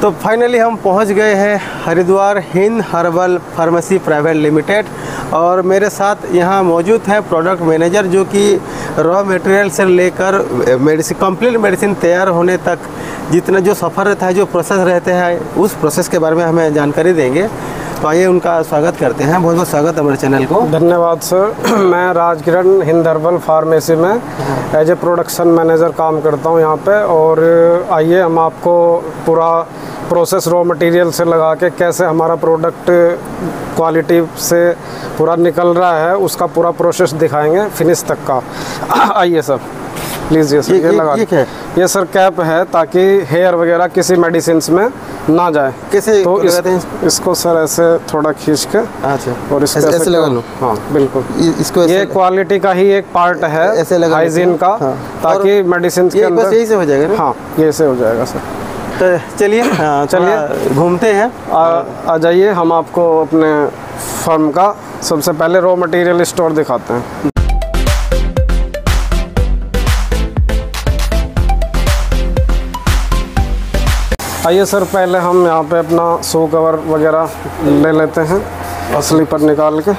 तो फाइनली हम पहुंच गए हैं Haridwar Hind herbal pharmacy private limited और मेरे साथ यहाँ मौजूद है प्रोडक्ट मैनेजर जो कि रॉ मटेरियल से लेकर मेडिसिन कंप्लीट मेडिसिन तैयार होने तक जितना जो सफ़र रहता है, जो प्रोसेस रहते हैं, उस प्रोसेस के बारे में हमें जानकारी देंगे। तो आइए उनका स्वागत करते हैं। बहुत बहुत स्वागत हमारे चैनल को। धन्यवाद सर। मैं राजकिरण हिंद हर्बल फार्मेसी में एज ए प्रोडक्शन मैनेजर काम करता हूं यहाँ पे। और आइए हम आपको पूरा प्रोसेस रॉ मटेरियल से लगा के कैसे हमारा प्रोडक्ट क्वालिटी से पूरा निकल रहा है उसका पूरा प्रोसेस दिखाएंगे फिनिश तक का। आइए सर प्लीज़। ये सर ये लगा ये सर कैप है ताकि हेयर वगैरह किसी मेडिसिन में ना जाए। कैसे तो इसको सर ऐसे थोड़ा खींच के अच्छा और इसको ऐसे लगा लो। हाँ बिल्कुल। इसको ये क्वालिटी का ही एक पार्ट है ऐसे लगा हाइजीन का। हाँ। ताकि मेडिसिन के अंदर बस यही से हो जाएगा ना? हाँ ये से हो जाएगा सर। तो चलिए घूमते हैं। आ जाइए हम आपको अपने फर्म का सबसे पहले रॉ मटेरियल स्टोर दिखाते हैं। आइए सर पहले हम यहाँ पे अपना शो कवर वगैरह ले लेते हैं असली पर निकाल के।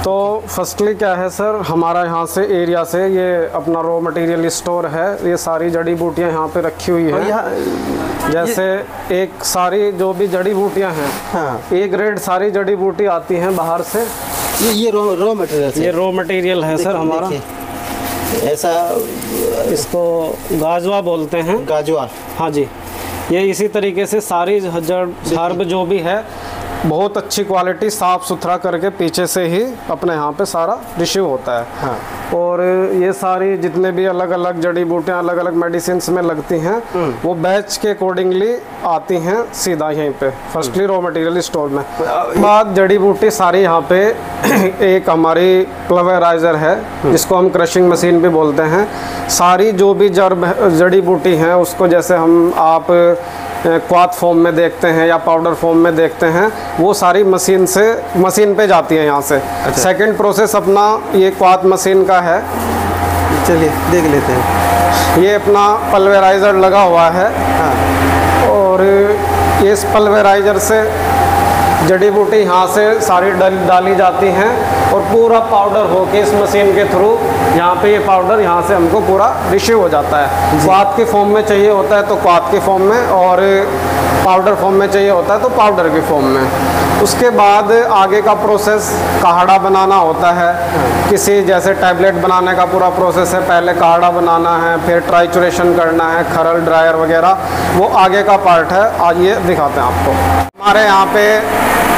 तो फर्स्टली क्या है सर, हमारा यहाँ से एरिया से ये अपना रॉ मटेरियल स्टोर है। ये सारी जड़ी बूटियाँ यहाँ पे रखी हुई हैं। जैसे एक सारी जो भी जड़ी बूटियाँ हैं, हाँ। एक ग्रेड सारी जड़ी बूटी आती हैं बाहर से। ये रॉ मटेरियल, ये रॉ मटेरियल है सर हमारा। ऐसा इसको गाजवा बोलते हैं। गाजवा, हाँ जी। ये इसी तरीके से सारी जड़ हर्ब जो भी है बहुत अच्छी क्वालिटी साफ़ सुथरा करके पीछे से ही अपने यहाँ पे सारा रिसीव होता है। हाँ। और ये सारी जितने भी अलग अलग जड़ी बूटियाँ अलग अलग मेडिसिन में लगती हैं वो बैच के अकॉर्डिंगली आती हैं सीधा यहीं पे फर्स्टली रॉ मटेरियल स्टोर में। बाद जड़ी बूटी सारी यहाँ पे एक हमारी प्लवेराइजर है जिसको हम क्रशिंग मशीन भी बोलते हैं। सारी जो भी जड़ी बूटी हैं उसको जैसे आप क्वाथ फॉर्म में देखते हैं या पाउडर फॉर्म में देखते हैं, वो सारी मशीन पे जाती है यहाँ से। अच्छा। सेकंड प्रोसेस अपना ये क्वाथ मशीन का है। चलिए देख लेते हैं। ये अपना पल्वेराइजर लगा हुआ है। हाँ। और ये इस पल्वेराइजर से जड़ी बूटी यहाँ से सारी डाली जाती हैं और पूरा पाउडर होके इस मशीन के थ्रू यहाँ पे ये पाउडर यहाँ से हमको पूरा रिसीव हो जाता है। क्वाथ के फॉर्म में चाहिए होता है तो क्वाथ के फॉर्म में, और पाउडर फॉर्म में चाहिए होता है तो पाउडर के फॉर्म में। उसके बाद आगे का प्रोसेस काढ़ा बनाना होता है। किसी जैसे टैबलेट बनाने का पूरा प्रोसेस है, पहले काढ़ा बनाना है, फिर ट्राइचुरेशन करना है, खरल ड्रायर वगैरह, वो आगे का पार्ट है। आज ये दिखाते हैं आपको। हमारे यहाँ पे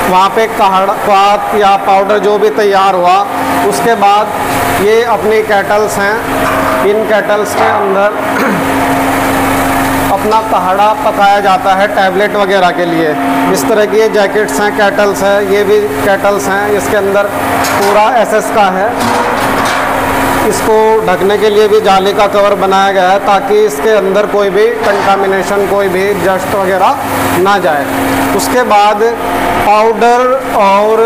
वहाँ पे क्वाथ या पाउडर जो भी तैयार हुआ उसके बाद ये अपनी कैटल्स हैं। इन कैटल्स के अंदर अपना काढ़ा पकाया जाता है टैबलेट वगैरह के लिए। इस तरह की ये जैकेट्स हैं, कैटल्स हैं, ये भी कैटल्स हैं। इसके अंदर पूरा एसएस का है। इसको ढकने के लिए भी जाली का कवर बनाया गया है ताकि इसके अंदर कोई भी कंटामिनेशन, कोई भी डस्ट वगैरह ना जाए। उसके बाद पाउडर और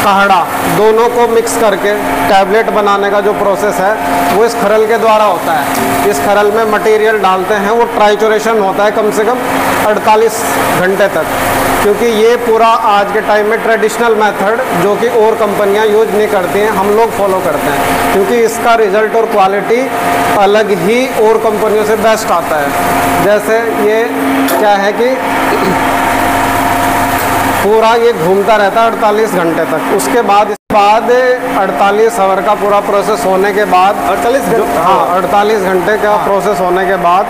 काढ़ा दोनों को मिक्स करके टैबलेट बनाने का जो प्रोसेस है वो इस खरल के द्वारा होता है। इस खरल में मटेरियल डालते हैं, वो ट्राइचुरेशन होता है कम से कम 48 घंटे तक, क्योंकि ये पूरा आज के टाइम में ट्रेडिशनल मेथड जो कि और कंपनियां यूज नहीं करती हैं, हम लोग फॉलो करते हैं, क्योंकि इसका रिजल्ट और क्वालिटी अलग ही और कंपनियों से बेस्ट आता है। जैसे ये क्या है कि पूरा ये घूमता रहता है 48 घंटे तक। उसके बाद 48 आवर का पूरा प्रोसेस होने के बाद 48 घंटे का प्रोसेस होने के बाद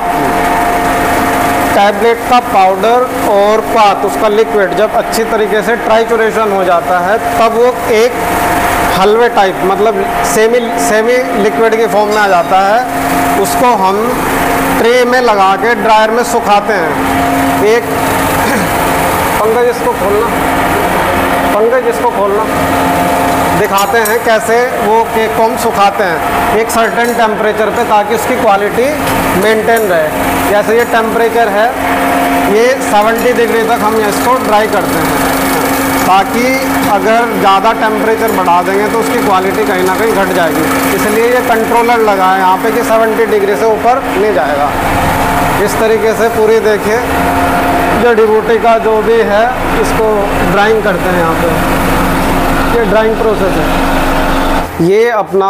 टैबलेट का पाउडर और क्वाथ उसका लिक्विड जब अच्छी तरीके से ट्राइचुरेशन हो जाता है तब वो एक हलवे टाइप मतलब सेमी लिक्विड की फॉर्म में आ जाता है। उसको हम ट्रे में लगा के ड्रायर में सुखाते हैं। एक पंकज इसको खोलना दिखाते हैं कैसे वो केक को हम सुखाते हैं एक सर्टेन टेम्परेचर पे ताकि उसकी क्वालिटी मेंटेन रहे। जैसे ये टेम्परेचर है, ये 70 डिग्री तक हम इसको ड्राई करते हैं। ताकि अगर ज़्यादा टेम्परेचर बढ़ा देंगे तो उसकी क्वालिटी कहीं ना कहीं घट जाएगी। इसलिए ये कंट्रोलर लगा है यहाँ पे कि 70 डिग्री से ऊपर नहीं जाएगा। इस तरीके से पूरी देखिए जड़ी बूटी का जो भी है इसको ड्राइंग करते हैं यहाँ पे, ये ड्राइंग प्रोसेस है। ये अपना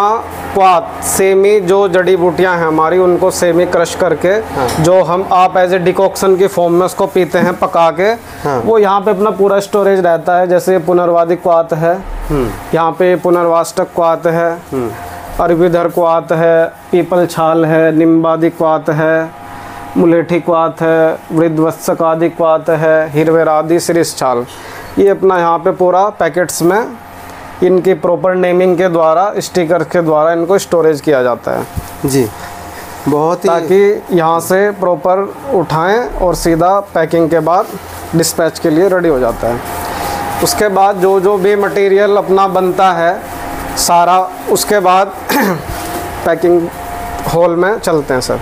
क्वाथ सेमी जो जड़ी बूटियां हैं हमारी उनको सेमी क्रश करके जो हम आप एज ए डिकॉक्शन की फॉर्म में उसको पीते हैं पका के, वो यहाँ पे अपना पूरा स्टोरेज रहता है। जैसे पुनर्वादिक क्वाथ है, यहाँ पे पुनर्वाष्टक क्वाथ है, अरबीधर क्वाथ है, पीपल छाल है, निम्बादिक क्वाथ है, मुलेठी क्वाथ है, वृद्धवत्सकादि क्वाथ है, हिरवेरादि सिरिस छाल। ये अपना यहाँ पे पूरा पैकेट्स में इनकी प्रॉपर नेमिंग के द्वारा स्टिकर के द्वारा इनको स्टोरेज किया जाता है जी। बहुत ही ताकि यहाँ से प्रॉपर उठाएं और सीधा पैकिंग के बाद डिस्पैच के लिए रेडी हो जाता है। उसके बाद जो जो भी मटेरियल अपना बनता है सारा, उसके बाद पैकिंग हॉल में चलते हैं सर।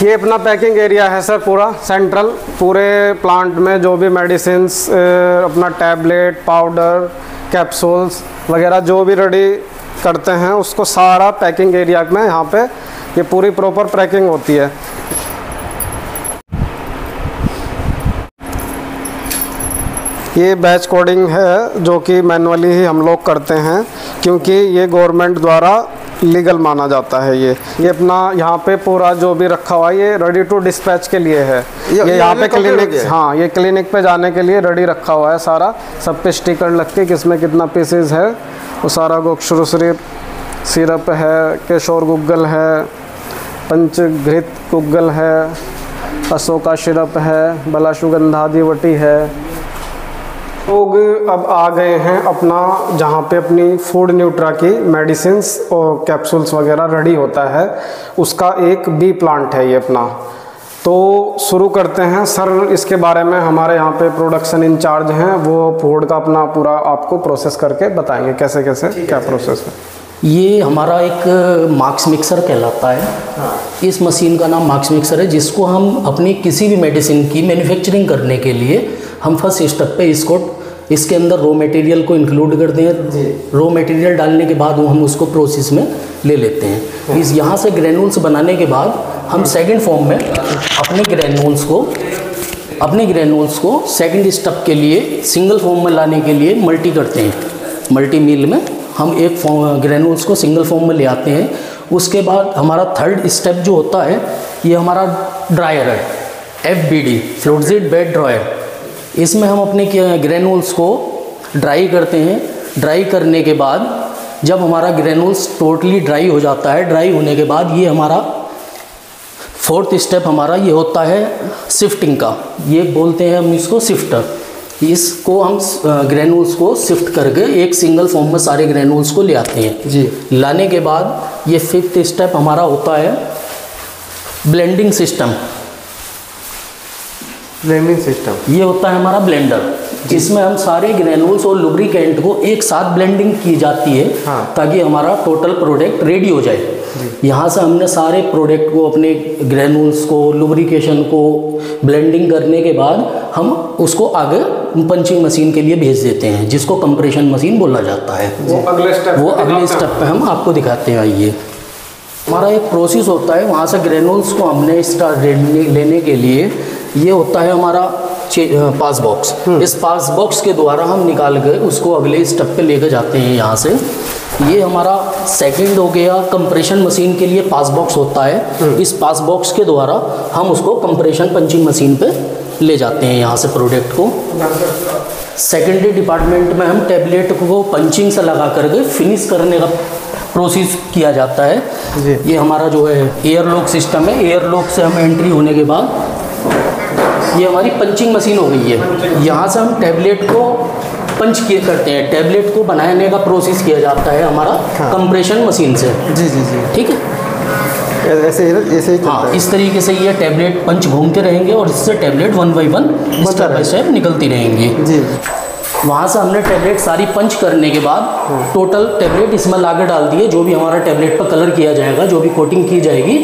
ये अपना पैकिंग एरिया है सर पूरा सेंट्रल। पूरे प्लांट में जो भी मेडिसिन्स, अपना टैबलेट, पाउडर, कैप्सूल्स वगैरह जो भी रेडी करते हैं उसको सारा पैकिंग एरिया में यहाँ पे ये पूरी प्रॉपर पैकिंग होती है। ये बैच कोडिंग है जो कि मैनुअली ही हम लोग करते हैं क्योंकि ये गवर्नमेंट द्वारा लीगल माना जाता है। ये अपना यहाँ पे पूरा जो भी रखा हुआ है ये रेडी टू डिस्पैच के लिए है। ये यहाँ पे क्लिनिक, हाँ ये क्लिनिक पे जाने के लिए रेडी रखा हुआ है सारा। सब पे स्टिकर लग के किसमें कितना पीसेज है वो सारा। गोक्षुर सिरप है, केशोर गुग्गल है, पंचघृत गुग्गल है, अशोका सिरप है, बलाशुगंधादि वटी है। लोग अब आ गए हैं अपना जहाँ पे अपनी फूड न्यूट्रा की मेडिसिन्स और कैप्सूल्स वगैरह रेडी होता है, उसका एक बी प्लांट है ये अपना। तो शुरू करते हैं सर। इसके बारे में हमारे यहाँ पे प्रोडक्शन इंचार्ज हैं, वो फूड का अपना पूरा आपको प्रोसेस करके बताएंगे कैसे कैसे क्या प्रोसेस है। ये हमारा एक मार्क्स मिक्सर कहलाता है। इस मशीन का नाम मार्क्स मिक्सर है, जिसको हम अपनी किसी भी मेडिसिन की मैन्युफैक्चरिंग करने के लिए हम फर्स्ट स्टेप पे इसके अंदर रॉ मटेरियल को इंक्लूड करते हैं। रॉ मटेरियल डालने के बाद वो हम उसको प्रोसेस में ले लेते हैं। इस यहाँ से ग्रेनुल्स बनाने के बाद हम सेकंड फॉर्म में अपने ग्रेनुल्स को सेकंड स्टेप के लिए सिंगल फॉर्म में लाने के लिए मल्टी करते हैं। मल्टी मिल में हम एक ग्रेनुल्स को सिंगल फॉर्म में ले आते हैं। उसके बाद हमारा थर्ड स्टेप जो होता है ये हमारा ड्रायर है, FBD फ्लूइड बेड ड्रायर। इसमें हम अपने ग्रेनुल्स को ड्राई करते हैं। ड्राई करने के बाद जब हमारा ग्रेनुल्स टोटली ड्राई हो जाता है, ड्राई होने के बाद ये हमारा फोर्थ स्टेप हमारा ये होता है शिफ्टिंग का। ये बोलते हैं हम इसको शिफ्टर। इसको हम ग्रेनुल्स को शिफ्ट करके एक सिंगल फॉर्म में सारे ग्रेनुल्स को ले आते हैं जी। लाने के बाद ये फिफ्थ स्टेप हमारा होता है ब्लेंडिंग सिस्टम। ये होता है हमारा ब्लेंडर, जिसमें हम सारे ग्रेनुल्स और लुब्रिकेंट को एक साथ ब्लेंडिंग की जाती है ताकि हमारा टोटल प्रोडक्ट रेडी हो जाए। यहाँ से हमने सारे प्रोडक्ट को, अपने ग्रेनुल्स को, लुब्रिकेशन को ब्लेंडिंग करने के बाद हम उसको आगे पंचिंग मशीन के लिए भेज देते हैं, जिसको कंप्रेशन मशीन बोला जाता है। वो अगले स्टेप पे हम आपको दिखाते हैं। आइए, हमारा एक प्रोसेस होता है, वहाँ से ग्रेनुल्स को हमने लेने के लिए ये होता है हमारा पास बॉक्स। इस पास बॉक्स के द्वारा हम निकाल कर उसको अगले स्टेप पे लेकर जाते हैं। यहाँ से ये हमारा सेकंड हो गया। कंप्रेशन मशीन के लिए पास बॉक्स होता है। इस पास बॉक्स के द्वारा हम उसको कंप्रेशन पंचिंग मशीन पे ले जाते हैं यहाँ से प्रोडक्ट को। सेकेंडरी डिपार्टमेंट में हम टैबलेट को पंचिंग से लगा करके फिनिश करने का प्रोसेस किया जाता है। ये हमारा जो है एयरलॉक सिस्टम है। एयरलॉक से हम एंट्री होने के बाद ये हमारी पंचिंग मशीन हो गई है। यहाँ से हम टैबलेट को पंच करते हैं। टैबलेट को बनाने का प्रोसेस किया जाता है हमारा कंप्रेशन मशीन से। जी, ठीक है, ऐसे ही हाँ, इस तरीके से ये टैबलेट पंच घूमते रहेंगे और इससे tablet 1 by 1 step by step निकलती रहेंगी जी। वहाँ से हमने टैबलेट सारी पंच करने के बाद टोटल टैबलेट इसमें लाकर डाल दिए। जो भी हमारा टैबलेट पर कलर किया जाएगा, जो भी कोटिंग की जाएगी,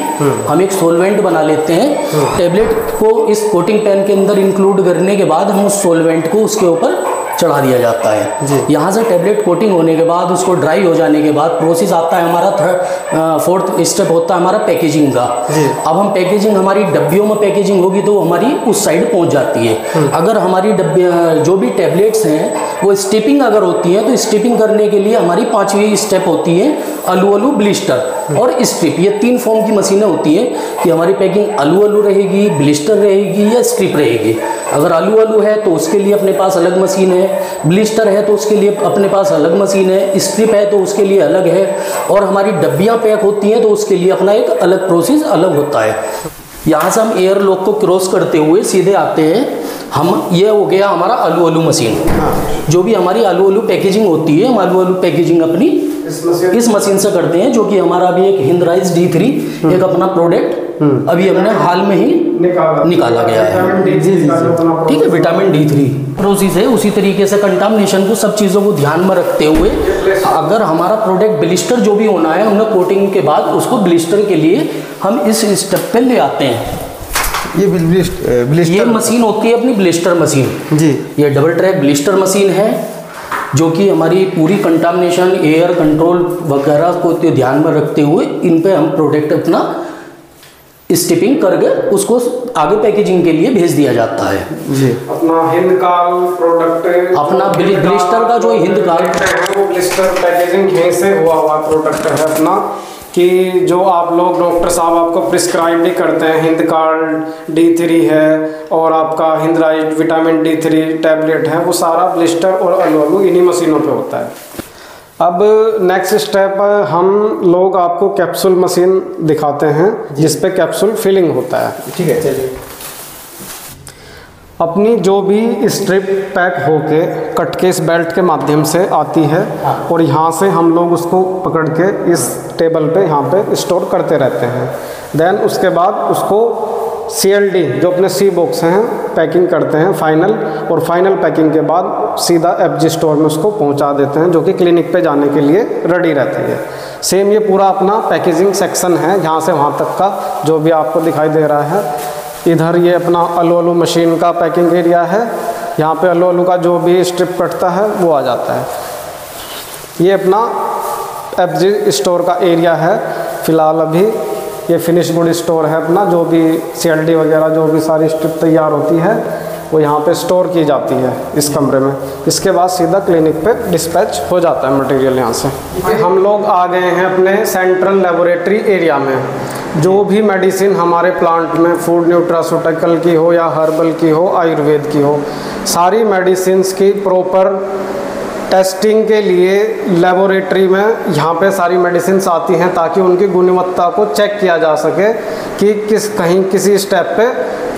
हम एक सोलवेंट बना लेते हैं। टैबलेट को इस कोटिंग पेन के अंदर इंक्लूड करने के बाद हम उस सोलवेंट को उसके ऊपर चढ़ा दिया जाता है। यहाँ से टैबलेट कोटिंग होने के बाद उसको ड्राई हो जाने के बाद प्रोसेस आता है हमारा फोर्थ स्टेप होता है हमारा पैकेजिंग का। अब हम पैकेजिंग हमारी डब्बियों में पैकेजिंग होगी तो हमारी उस साइड पहुँच जाती है। अगर हमारी डब्बे जो भी टैबलेट्स हैं वो स्टिपिंग अगर होती हैं तो स्टिपिंग करने के लिए हमारी 5वीं स्टेप होती है अलू ब्लिस्टर और स्ट्रिप। ये 3 फॉर्म की मशीनें होती हैं कि हमारी पैकिंग अलू रहेगी, ब्लिस्टर रहेगी या स्ट्रिप रहेगी। अगर अलू है तो उसके लिए अपने पास अलग मशीन है, ब्लिस्टर है तो उसके लिए अपने पास अलग मशीन है, स्ट्रिप है तो उसके लिए अलग है, और हमारी डब्बियाँ पैक होती हैं तो उसके लिए अपना एक अलग प्रोसेस अलग होता है। यहाँ से हम एयर लॉक को क्रॉस करते हुए सीधे आते हैं हम, ये हो गया हमारा अलू मशीन। जो भी हमारी अलू पैकेजिंग होती है हम अलू पैकेजिंग अपनी इस मशीन से करते हैं, जो कि हमारा अभी एक हिंदराइज D3 एक अपना प्रोडक्ट अभी हमने हाल में ही निकाला गया है। ठीक है, विटामिन D3 प्रोसेस है। उसी तरीके से कंटामिनेशन को सब चीज़ों को ध्यान में रखते हुए अगर हमारा प्रोडक्ट ब्लिस्टर जो भी होना है हमने कोटिंग के बाद उसको ब्लिस्टर के लिए हम इस स्टेप पे ले आते हैं। ये ब्लिस्टर ये मशीन होती है अपनी ब्लिस्टर मशीन जी। ये डबल ट्रैक ब्लिस्टर मशीन है जो कि हमारी पूरी कंटामिनेशन एयर कंट्रोल वगैरह को ध्यान में रखते हुए इन पे हम प्रोडक्ट अपना स्टिपिंग करके उसको आगे पैकेजिंग के लिए भेज दिया जाता है जी। अपना हिंदकाल प्रोडक्ट, अपना ब्लिस्टर का जो हिंदकाल वो ब्लिस्टर पैकेजिंग यहीं से हुआ प्रोडक्ट है अपना, कि जो आप लोग डॉक्टर साहब आपको प्रिस्क्राइब भी करते हैं। हिंदकाल D3 है और आपका हिंदराइज विटामिन D3 टैबलेट है, वो सारा ब्लिस्टर और अलू इन्हीं मशीनों पे होता है। अब नेक्स्ट स्टेप हम लोग आपको कैप्सूल मशीन दिखाते हैं जिस पे कैप्सूल फिलिंग होता है। ठीक है, चलिए। अपनी जो भी स्ट्रिप पैक होके कट के इस बेल्ट के माध्यम से आती है और यहाँ से हम लोग उसको पकड़ के इस टेबल पे यहाँ पे स्टोर करते रहते हैं। देन उसके बाद उसको CLD जो अपने C बॉक्स हैं पैकिंग करते हैं फाइनल, और फाइनल पैकिंग के बाद सीधा FG स्टोर में उसको पहुँचा देते हैं जो कि क्लिनिक पे जाने के लिए रेडी रहती है। सेम ये पूरा अपना पैकेजिंग सेक्शन है, यहाँ से वहाँ तक का जो भी आपको दिखाई दे रहा है। इधर ये अपना अलू मशीन का पैकिंग एरिया है, यहाँ पे अलू का जो भी स्ट्रिप कटता है वो आ जाता है। ये अपना FG स्टोर का एरिया है। फ़िलहाल अभी ये फिनिश गुड स्टोर है अपना, जो भी CLD वगैरह जो भी सारी स्ट्रिप तैयार होती है वो यहाँ पे स्टोर की जाती है इस कमरे में। इसके बाद सीधा क्लिनिक पे डिस्पैच हो जाता है मटेरियल यहाँ से। हम लोग आ गए हैं अपने सेंट्रल लेबोरेटरी एरिया में। जो भी मेडिसिन हमारे प्लांट में फूड न्यूट्रास्यूटिकल की हो या हर्बल की हो, आयुर्वेद की हो, सारी मेडिसिन्स की प्रॉपर टेस्टिंग के लिए लेबोरेटरी में यहाँ पे सारी मेडिसिन्स आती हैं ताकि उनकी गुणवत्ता को चेक किया जा सके कि कहीं किसी स्टेप पे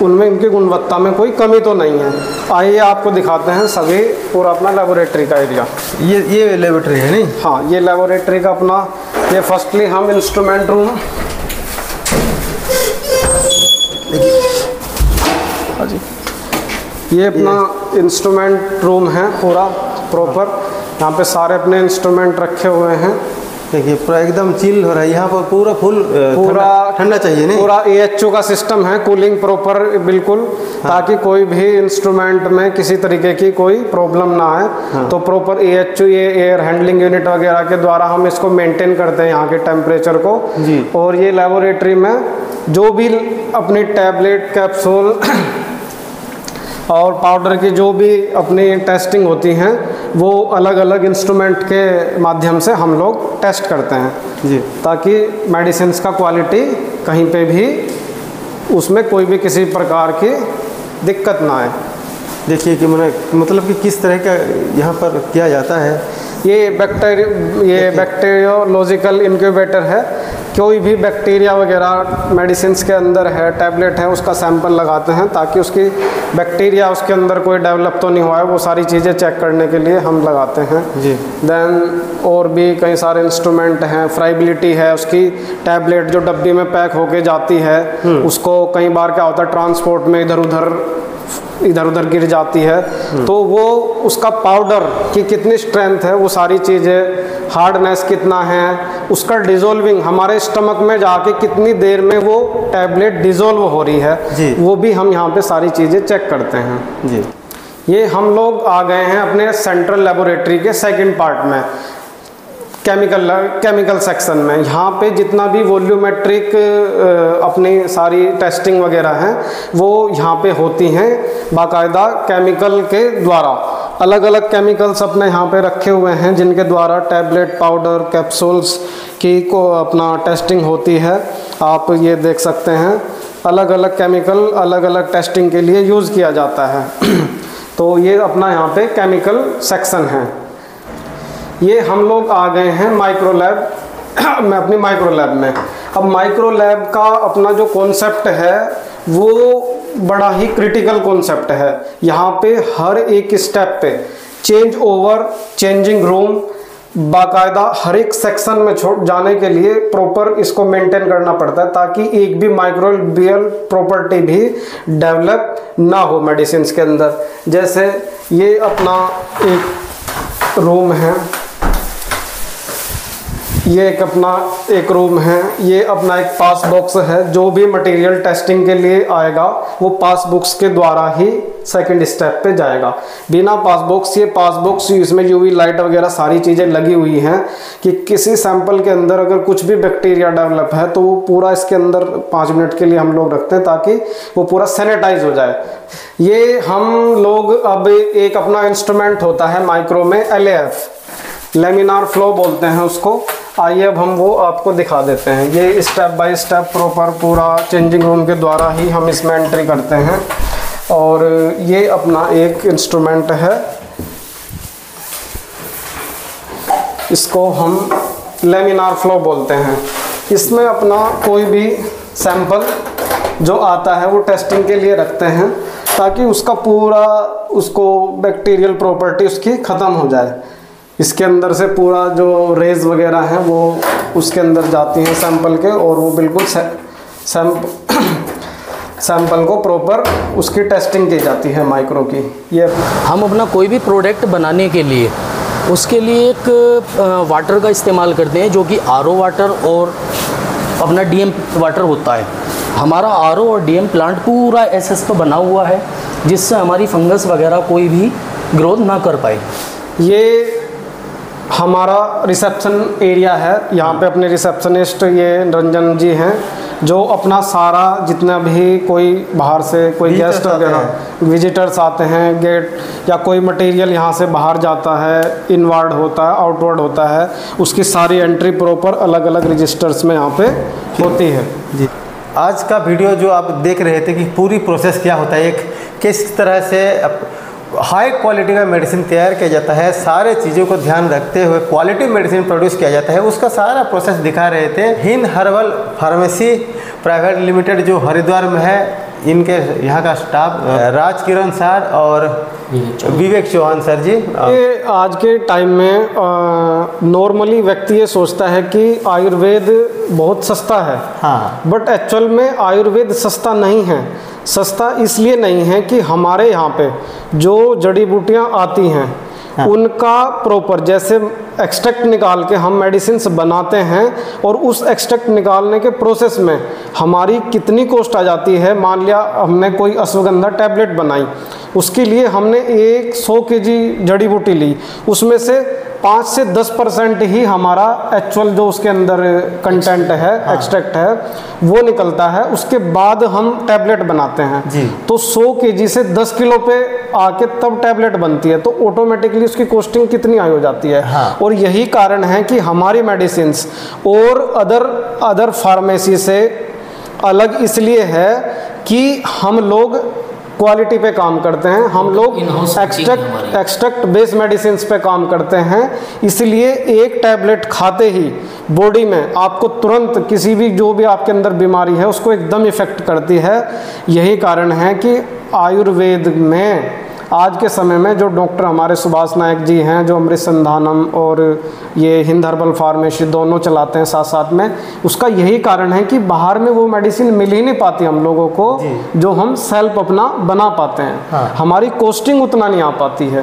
उनमें इनकी गुणवत्ता में कोई कमी तो नहीं है। आइए आपको दिखाते हैं सभी पूरा अपना लेबोरेटरी का एरिया। ये लेबोरेटरी है नहीं? हाँ, ये लेबोरेटरी का अपना, ये फर्स्टली हम इंस्ट्रूमेंट रूम, ये अपना इंस्ट्रूमेंट रूम है पूरा प्रॉपर। यहाँ पे सारे अपने इंस्ट्रूमेंट रखे हुए हैं। देखिए पूरा एकदम चिल हो रहा है यहाँ पर, पूरा ठंडा चाहिए नहीं? पूरा AHU का सिस्टम है, कूलिंग प्रॉपर बिल्कुल। हाँ। ताकि कोई भी इंस्ट्रूमेंट में किसी तरीके की कोई प्रॉब्लम ना आए। हाँ। तो प्रॉपर AHU ये एयर हैंडलिंग यूनिट वगैरह के द्वारा हम इसको मेंटेन करते हैं यहाँ के टेम्परेचर को जी। और ये लेबोरेटरी में जो भी अपनी टैबलेट कैप्सूल और पाउडर की जो भी अपनी टेस्टिंग होती हैं वो अलग अलग इंस्ट्रूमेंट के माध्यम से हम लोग टेस्ट करते हैं जी, ताकि मेडिसिन्स का क्वालिटी कहीं पे भी उसमें कोई भी किसी प्रकार की दिक्कत ना आए। देखिए कि मतलब कि किस तरह का यहाँ पर किया जाता है। ये बैक्टीरियोलॉजिकल इनक्यूबेटर है। कोई भी बैक्टीरिया वगैरह मेडिसिन्स के अंदर है, टैबलेट है, उसका सैंपल लगाते हैं ताकि उसकी बैक्टीरिया उसके अंदर कोई डेवलप तो नहीं हुआ है, वो सारी चीज़ें चेक करने के लिए हम लगाते हैं जी। देन और भी कई सारे इंस्ट्रूमेंट हैं। फ्राइबिलिटी है उसकी, टैबलेट जो डब्बी में पैक होके जाती है उसको कई बार क्या होता है ट्रांसपोर्ट में इधर उधर गिर जाती है, तो वो उसका पाउडर की कितनी स्ट्रेंथ है, वो सारी चीज़ें, हार्डनेस कितना है, उसका डिज़ोल्विंग हमारे स्टमक में जाके कितनी देर में वो टैबलेट डिज़ोल्व हो रही है जी। वो भी हम यहाँ पे सारी चीज़ें चेक करते हैं जी। ये हम लोग आ गए हैं अपने सेंट्रल लेबोरेटरी के सेकंड पार्ट में, केमिकल सेक्शन में। यहाँ पे जितना भी वॉल्यूमेट्रिक अपनी सारी टेस्टिंग वगैरह हैं वो यहाँ पे होती हैं बाकायदा केमिकल के द्वारा। अलग अलग केमिकल्स अपने यहाँ पे रखे हुए हैं जिनके द्वारा टैबलेट, पाउडर, कैप्सूल्स की को अपना टेस्टिंग होती है। आप ये देख सकते हैं अलग अलग केमिकल अलग अलग टेस्टिंग के लिए यूज़ किया जाता है। तो ये अपना यहाँ पे केमिकल सेक्शन है। ये हम लोग आ गए हैं माइक्रो लैब में, अपनी माइक्रो लैब में। अब माइक्रो लैब का अपना जो कॉन्सेप्ट है वो बड़ा ही क्रिटिकल कॉन्सेप्ट है। यहाँ पे हर एक स्टेप पे चेंज ओवर, चेंजिंग रूम, बाकायदा हर एक सेक्शन में जाने के लिए प्रॉपर इसको मेंटेन करना पड़ता है ताकि एक भी माइक्रोबियल प्रॉपर्टी भी डेवलप ना हो मेडिसिन के अंदर। जैसे ये अपना एक रूम है, ये एक रूम है, ये अपना एक पास बॉक्स है। जो भी मटेरियल टेस्टिंग के लिए आएगा वो पास बॉक्स के द्वारा ही सेकंड स्टेप पे जाएगा। बिना पास बॉक्स, ये पास बॉक्स इसमें यूवी लाइट वगैरह सारी चीज़ें लगी हुई हैं कि किसी सैंपल के अंदर अगर कुछ भी बैक्टीरिया डेवलप है तो वो पूरा इसके अंदर 5 मिनट के लिए हम लोग रखते हैं ताकि वो पूरा सैनिटाइज हो जाए। ये हम लोग अब एक अपना इंस्ट्रूमेंट होता है माइक्रो में, LAF, लेमिनार फ्लो बोलते हैं उसको। आइए अब हम वो आपको दिखा देते हैं। ये स्टेप बाय स्टेप प्रॉपर पूरा चेंजिंग रूम के द्वारा ही हम इसमें एंट्री करते हैं। और ये अपना एक इंस्ट्रूमेंट है, इसको हम लेमिनार फ्लो बोलते हैं। इसमें अपना कोई भी सैंपल जो आता है वो टेस्टिंग के लिए रखते हैं ताकि उसका पूरा उसको बैक्टीरियल प्रॉपर्टी उसकी ख़त्म हो जाए। इसके अंदर से पूरा जो रेज वगैरह हैं वो उसके अंदर जाती हैं सैंपल के, और वो बिल्कुल सैंपल को प्रॉपर उसकी टेस्टिंग की जाती है माइक्रो की। ये हम अपना कोई भी प्रोडक्ट बनाने के लिए उसके लिए एक वाटर का इस्तेमाल करते हैं जो कि RO वाटर और अपना DM वाटर होता है। हमारा RO और DM प्लांट पूरा SS पर बना हुआ है जिससे हमारी फंगस वगैरह कोई भी ग्रोथ ना कर पाए। ये हमारा रिसेप्शन एरिया है। यहाँ पे अपने रिसेप्शनिस्ट ये रंजन जी हैं जो अपना सारा जितना भी कोई बाहर से कोई गेस्ट वगैरह विजिटर्स आते हैं, गेट या कोई मटेरियल यहाँ से बाहर जाता है, इनवर्ड होता है, आउटवर्ड होता है, उसकी सारी एंट्री प्रॉपर अलग अलग रजिस्टर्स में यहाँ पे होती है। जी, आज का वीडियो जो आप देख रहे थे कि पूरी प्रोसेस क्या होता है, एक किस तरह से हाई क्वालिटी का मेडिसिन तैयार किया जाता है, सारे चीज़ों को ध्यान रखते हुए क्वालिटी मेडिसिन प्रोड्यूस किया जाता है, उसका सारा प्रोसेस दिखा रहे थे। Hind herbal pharmacy private limited जो हरिद्वार में है, इनके यहाँ का स्टाफ राज किरण सर और विवेक चौहान सर जी। ये आज के टाइम में नॉर्मली व्यक्ति ये सोचता है कि आयुर्वेद बहुत सस्ता है। हाँ, बट एक्चुअल में आयुर्वेद सस्ता नहीं है। सस्ता इसलिए नहीं है कि हमारे यहाँ पे जो जड़ी बूटियाँ आती हैं हाँ, उनका प्रॉपर जैसे एक्सट्रैक्ट निकाल के हम मेडिसिन्स बनाते हैं और उस एक्सट्रैक्ट निकालने के प्रोसेस में हमारी कितनी कॉस्ट आ जाती है। मान लिया हमने कोई अश्वगंधा टैबलेट बनाई, उसके लिए हमने 100 kg जड़ी बूटी ली, उसमें से 5 से 10% ही हमारा एक्चुअल जो उसके अंदर कंटेंट है, एक्सट्रैक्ट है, वो निकलता है। उसके बाद हम टैबलेट बनाते हैं जी। तो 100 kg से 10 किलो पे आके तब टैबलेट बनती है, तो ऑटोमेटिकली उसकी कॉस्टिंग कितनी हाई हो जाती है। हाँ। और यही कारण है कि हमारी मेडिसिन्स और अदर फार्मेसी से अलग इसलिए है कि हम लोग क्वालिटी पे काम करते हैं, हम लोग एक्सट्रैक्ट बेस्ड मेडिसिन पे काम करते हैं। इसलिए एक टैबलेट खाते ही बॉडी में आपको तुरंत किसी भी जो भी आपके अंदर बीमारी है उसको एकदम इफेक्ट करती है। यही कारण है कि आयुर्वेद में आज के समय में जो डॉक्टर हमारे सुभाष नायक जी हैं, जो अमृत संधानम और ये हिंद हर्बल फार्मेसी दोनों चलाते हैं साथ साथ में, उसका यही कारण है कि बाहर में वो मेडिसिन मिल ही नहीं पाती हम लोगों को जो हम सेल्फ अपना बना पाते हैं। हाँ। हमारी कॉस्टिंग उतना नहीं आ पाती है।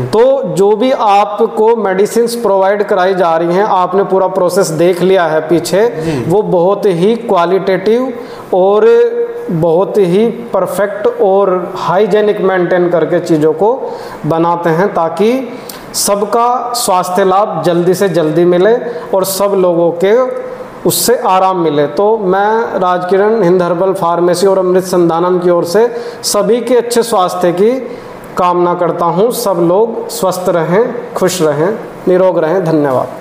तो जो भी आपको मेडिसिन प्रोवाइड कराई जा रही हैं, आपने पूरा प्रोसेस देख लिया है पीछे, वो बहुत ही क्वालिटेटिव और बहुत ही परफेक्ट और हाइजेनिक मेंटेन करके चीज़ों को बनाते हैं ताकि सबका स्वास्थ्य लाभ जल्दी से जल्दी मिले और सब लोगों के उससे आराम मिले। तो मैं राजकिरण हिंद हर्बल फार्मेसी और अमृत संधानम की ओर से सभी के अच्छे स्वास्थ्य की कामना करता हूँ। सब लोग स्वस्थ रहें, खुश रहें, निरोग रहें। धन्यवाद।